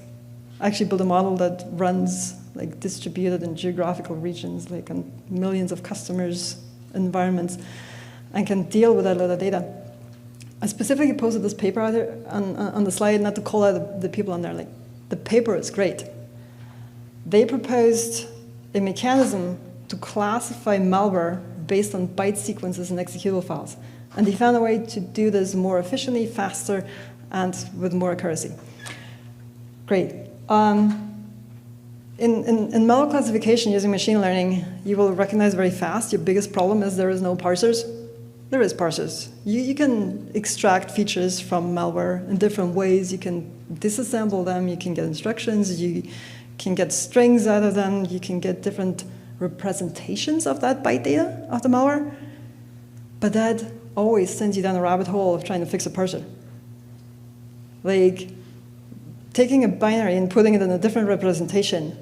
actually build a model that runs like distributed in geographical regions, like on millions of customers' environments, and can deal with that lot of data. I specifically posted this paper out here on the slide, not to call out the people on there. Like, the paper is great. They proposed a mechanism to classify malware based on byte sequences and executable files. And they found a way to do this more efficiently, faster, and with more accuracy. Great. In malware classification using machine learning, you will recognize very fast your biggest problem is there is no parsers. There is parsers. You can extract features from malware in different ways. You can disassemble them. You can get instructions. You can get strings out of them. You can get different representations of that byte data of the malware. But that always sends you down a rabbit hole of trying to fix a parser. Like, taking a binary and putting it in a different representation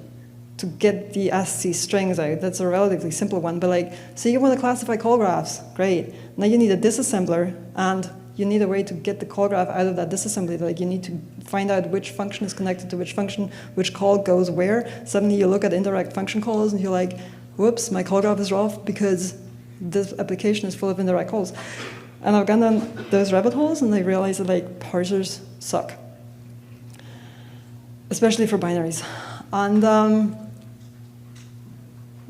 to get the ASCII strings out, that's a relatively simple one. But like, so you want to classify call graphs, great. Now you need a disassembler, and you need a way to get the call graph out of that disassembly. Like, you need to find out which function is connected to which function, which call goes where. Suddenly you look at indirect function calls and you're like, whoops, my call graph is off because this application is full of indirect calls. And I've gone down those rabbit holes and I realized that like parsers suck, especially for binaries. And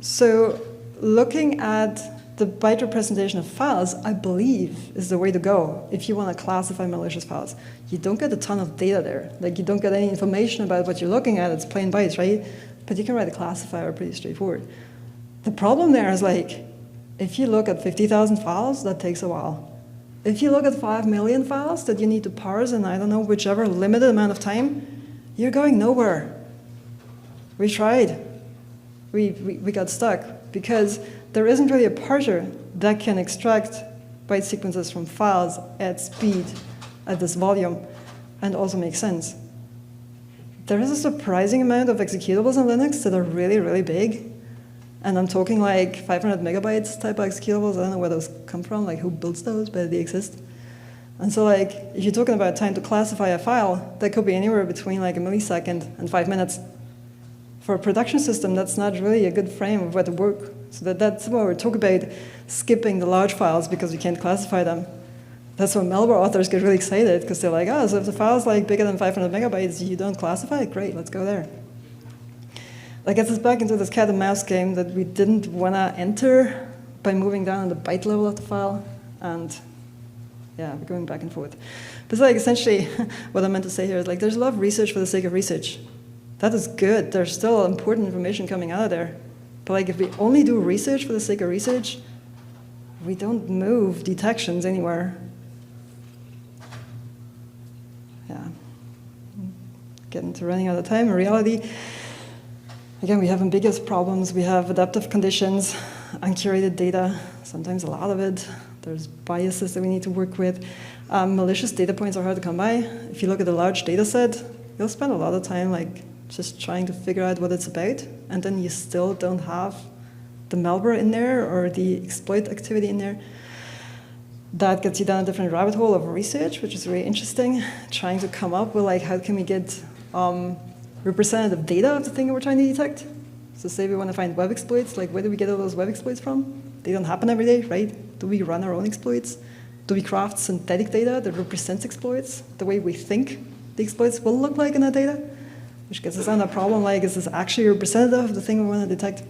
so looking at the byte representation of files, I believe, is the way to go if you want to classify malicious files. You don't get a ton of data there. Like, you don't get any information about what you're looking at. It's plain bytes, right? But you can write a classifier pretty straightforward. The problem there is, like, if you look at 50,000 files, that takes a while. If you look at 5 million files that you need to parse in, I don't know, whichever limited amount of time, you're going nowhere. We tried. We got stuck because there isn't really a parser that can extract byte sequences from files at speed, at this volume, and also make sense. There is a surprising amount of executables in Linux that are really, really big. And I'm talking like 500 megabytes type of executables. I don't know where those come from, like who builds those, but they exist. And so like, if you're talking about time to classify a file, that could be anywhere between like a millisecond and 5 minutes. For a production system, that's not really a good frame of where to work. So that's why we talk about skipping the large files because we can't classify them. That's when malware authors get really excited because they're like, oh, so if the file's like bigger than 500 megabytes, you don't classify it? Great, let's go there. That gets us back into this cat and mouse game that we didn't want to enter by moving down on the byte level of the file. And yeah, we're going back and forth. But like essentially what I meant to say here is like there's a lot of research for the sake of research. That is good. There's still important information coming out of there. But like if we only do research for the sake of research, we don't move detections anywhere. Yeah. Getting to running out of time. In reality, again, we have ambiguous problems. We have adaptive conditions, uncurated data, sometimes a lot of it. There's biases that we need to work with. Malicious data points are hard to come by. If you look at a large data set, you'll spend a lot of time like just trying to figure out what it's about, and then you still don't have the malware in there or the exploit activity in there. That gets you down a different rabbit hole of research, which is really interesting, trying to come up with like how can we get representative data of the thing we're trying to detect. So say we want to find web exploits, like where do we get all those web exploits from? They don't happen every day, right? Do we run our own exploits? Do we craft synthetic data that represents exploits the way we think the exploits will look like in that data? Which gets us on a problem like, is this actually representative of the thing we want to detect?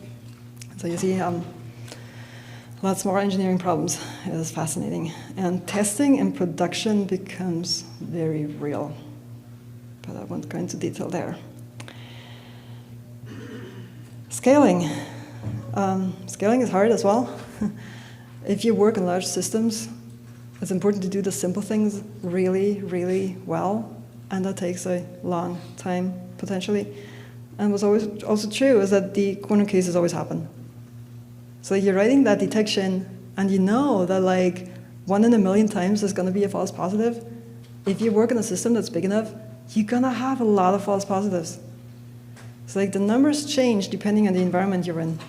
So you see lots more engineering problems. It is fascinating. And testing in production becomes very real. But I won't go into detail there. Scaling. Scaling is hard as well. If you work in large systems, it's important to do the simple things really, really well, and that takes a long time, potentially. And what's always also true is that the corner cases always happen. So you're writing that detection, and you know that like 1 in a million times there's going to be a false positive. If you work in a system that's big enough, you're going to have a lot of false positives. So like the numbers change depending on the environment you're in.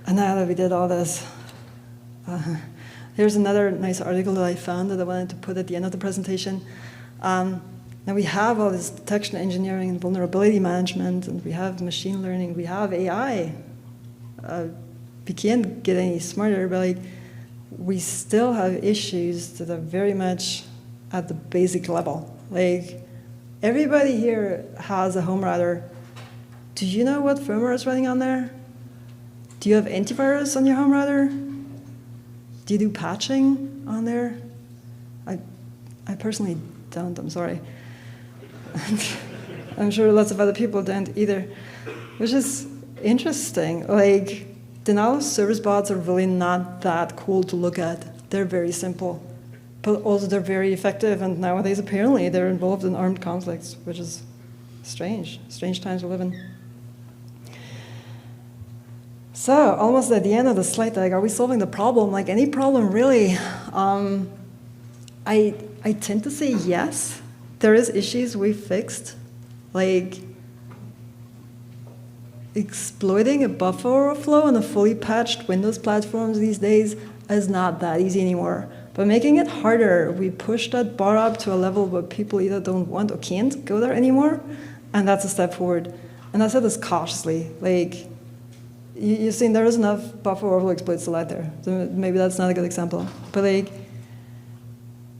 And now that we did all this, here's another nice article that I found that I wanted to put at the end of the presentation. Now we have all this detection engineering and vulnerability management, and we have machine learning, we have AI. We can't get any smarter, but like, we still have issues that are very much at the basic level. Like, everybody here has a home router. Do you know what firmware is running on there? Do you have antivirus on your home router? Do you do patching on there? I personally don't, I'm sorry. I'm sure lots of other people don't either, which is interesting. Like, denial of service bots are really not that cool to look at. They're very simple, but also they're very effective, and nowadays apparently they're involved in armed conflicts, which is strange times we live in. So, almost at the end of the slide deck, are we solving the problem? Like any problem, really. I tend to say yes. There is issues we fixed. Like, exploiting a buffer overflow on a fully patched Windows platforms these days is not that easy anymore. But making it harder, we pushed that bar up to a level where people either don't want or can't go there anymore, and that's a step forward. And I said this cautiously. Like, you've seen there is enough buffer overflow exploits still out there. So maybe that's not a good example. But like,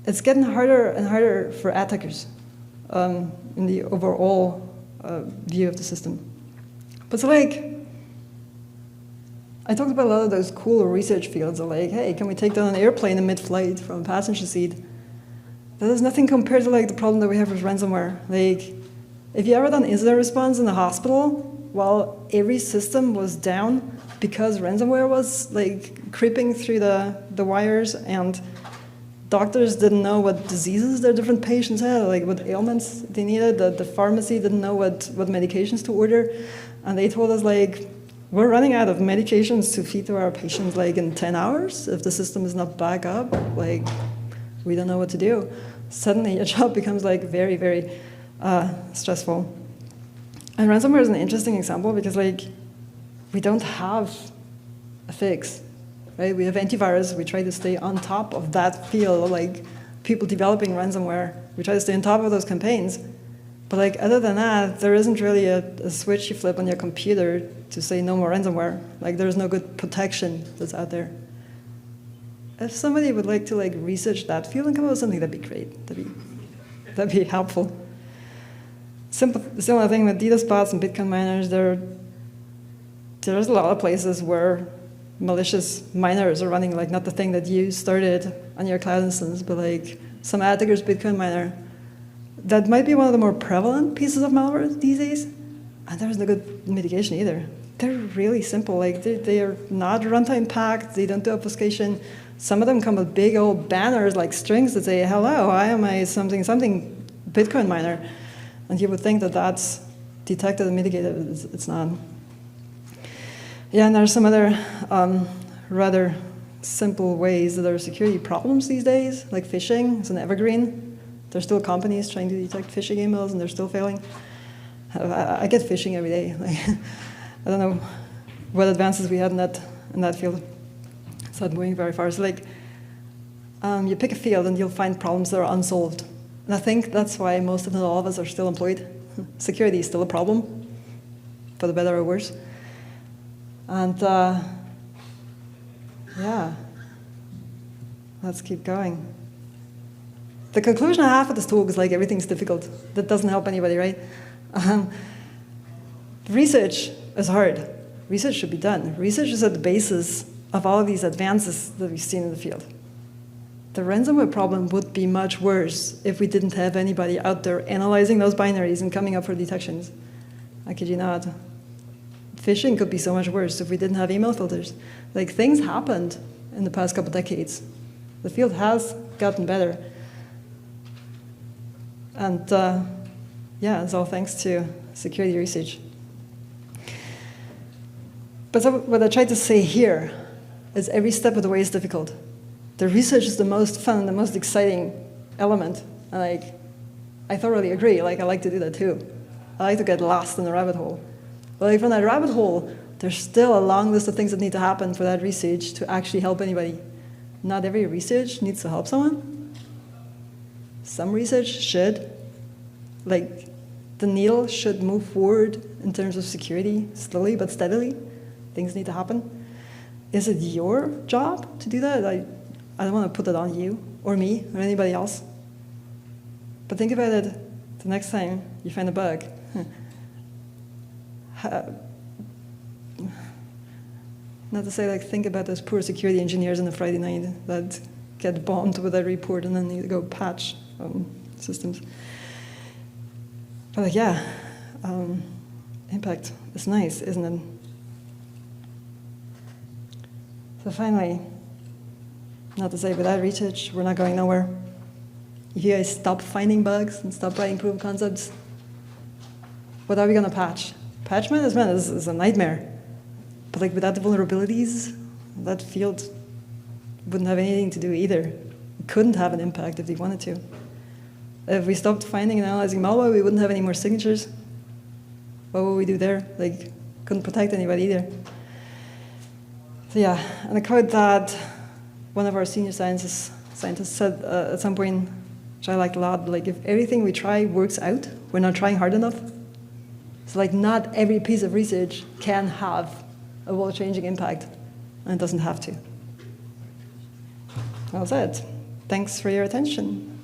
it's getting harder and harder for attackers in the overall view of the system. But so like, I talked about a lot of those cool research fields of like, hey, can we take down an airplane in mid-flight from a passenger seat? That is nothing compared to like the problem that we have with ransomware. Like, if you ever done incident response in a hospital, while every system was down because ransomware was like creeping through the wires, and doctors didn't know what diseases their different patients had, like what ailments they needed. The pharmacy didn't know what medications to order, and they told us like, we're running out of medications to feed to our patients like in 10 hours. If the system is not back up, like we don't know what to do. Suddenly your job becomes like very, very stressful. And ransomware is an interesting example because like, we don't have a fix, right? We have antivirus, we try to stay on top of that field, like people developing ransomware, we try to stay on top of those campaigns. But like, other than that, there isn't really a switch you flip on your computer to say no more ransomware. Like, there's no good protection that's out there. If somebody would like to like research that field and come up with something, that'd be great. That'd be helpful. Similar thing with DDoS bots and Bitcoin miners. There's a lot of places where malicious miners are running, like not the thing that you started on your cloud instance, but like some attacker's Bitcoin miner. That might be one of the more prevalent pieces of malware these days, and there's no good mitigation either. They're really simple. Like they are not runtime packed. They don't do obfuscation. Some of them come with big old banners like strings that say, "Hello, I am a something Bitcoin miner," and you would think that that's detected and mitigated. It's not. Yeah, and there are some other rather simple ways that there are security problems these days, like phishing is an evergreen. There's still companies trying to detect phishing emails, and they're still failing. I get phishing every day. Like, I don't know what advances we had in that field. It's not moving very far. So like, you pick a field, and you'll find problems that are unsolved. And I think that's why most, if not all of us, are still employed. Security is still a problem, for the better or worse. And yeah, let's keep going. The conclusion I have for this talk is like everything's difficult. That doesn't help anybody, right? Research is hard. Research should be done. Research is at the basis of all of these advances that we've seen in the field. The ransomware problem would be much worse if we didn't have anybody out there analyzing those binaries and coming up for detections. I kid you not. Phishing could be so much worse if we didn't have email filters. Like, things happened in the past couple decades. The field has gotten better. And yeah, it's all thanks to security research. But so what I tried to say here is every step of the way is difficult. The research is the most fun, the most exciting element. And I thoroughly agree. I like to do that too. I like to get lost in the rabbit hole. But from that rabbit hole, there's still a long list of things that need to happen for that research to actually help anybody. Not every research needs to help someone. Some research should. Like, the needle should move forward in terms of security slowly but steadily. Things need to happen. Is it your job to do that? I don't want to put it on you or me or anybody else. But think about it the next time you find a bug. Not to say, think about those poor security engineers on a Friday night that get bombed with a report and then need to go patch systems. But yeah, impact is nice, isn't it? So finally, not to say without research, we're not going nowhere. If you guys stop finding bugs and stop writing proof of concepts, what are we going to patch? Patch management is a nightmare. But without the vulnerabilities, that field wouldn't have anything to do either. It couldn't have an impact if they wanted to. If we stopped finding and analyzing malware, we wouldn't have any more signatures. What would we do there? Couldn't protect anybody either. So yeah, and a quote that one of our senior scientists said at some point, which I liked a lot, if everything we try works out, we're not trying hard enough. So not every piece of research can have a world-changing impact, and it doesn't have to. Well said. Thanks for your attention.